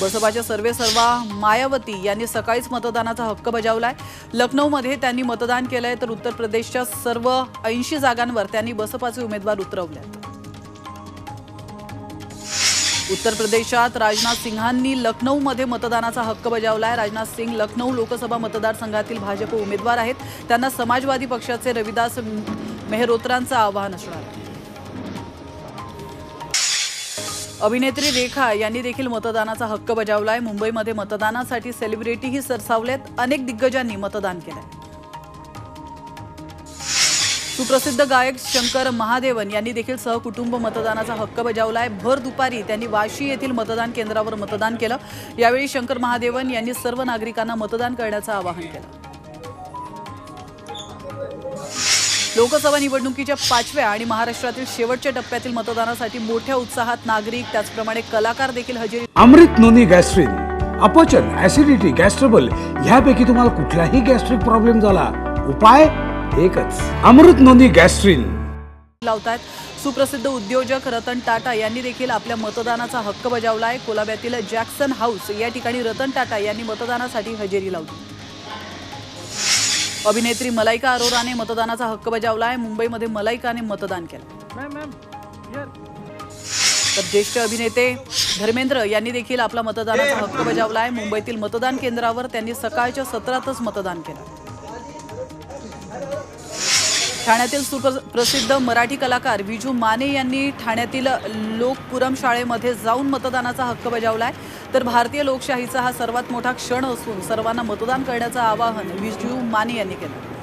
बसपाच्या सर्वेसर्वा मायावती यांनी सकाळीच मतदानाचा हक्क बजावलाय। लखनौमध्ये त्यांनी मतदान केलंय तर उत्तर प्रदेशच्या सर्व 80 जागांवर त्यांनी बसपाचे उमेदवार उतरवले। उत्तर प्रदेशात राजनाथ सिंहांनी लखनौमध्ये मतदानाचा हक्क बजावलाय। राजनाथ सिंह लखनौ लोकसभा मतदारसंघातील भाजप उमेदवार आहेत। त्यांना समाजवादी पक्षाचे रविदास मेहरोत्रांचं आव्हान असणार आहे। अभिनेत्री रेखा यांनी देखील मतदानाचा हक्क बजावलाय। मुंबईमध्ये मतदानासाठी सेलिब्रिटीही सरसावलेत। अनेक दिग्गजांनी मतदान केलंय। सुप्रसिद्ध गायक शंकर महादेवन यांनी देखील सहकुटुंब मतदानाचा हक्क बजावलाय। भर दुपारी त्यांनी वाशी येथील मतदान केंद्रावर मतदान केलं। यावेळी शंकर महादेवन यांनी सर्व नागरिकांना मतदान करण्याचं आवाहन केलं। लोकसभा निवडणुकीच्या 5व्या आणि महाराष्ट्रातील शेवटच्या टप्प्यातील मतदानासाठी मोठ्या उत्साहात नागरिक त्याचप्रमाणे कलाकार देखील हजेरी। अमृत नोनी गॅस्ट्रिन, अपचन, ऍसिडिटी, गॅस्ट्रबल ह्यापैकी तुम्हाला कुठलाही गॅस्ट्रिक प्रॉब्लेम झाला, उपाय एकच, अमृत नोनी गॅस्ट्रिन लावतात। सुप्रसिद्ध उद्योजक रतन टाटा यांनी देखील आपल्या मतदानाचा हक्क बजावलाय। कोलंब्यातील जॅक्सन हाऊस या ठिकाणी रतन टाटा यांनी मतदानासाठी हजेरी लावली। अभिनेत्री मलाइका अरोराने मतदानाचा हक्क बजावलाय। मुंबईमध्ये मलाइकाने मतदान केलं। तर ज्येष्ठ अभिनेते धर्मेंद्र यांनी देखील आपला मतदानाचा हक्क बजावलाय। मुंबईतील मतदान केंद्रावर त्यांनी सकाळच्या सत्रातच मतदान केलं। ठाण्यातील सुप्रसिद्ध मराठी कलाकार विजू माने यांनी ठाण्यातील लोकपुरम शाळेमध्ये जाऊन मतदानाचा हक्क बजावलाय। तर भारतीय लोकशाहीचा हा सर्वात मोठा क्षण असून सर्वांना मतदान करण्याचं आवाहन विजू माने यांनी केलं।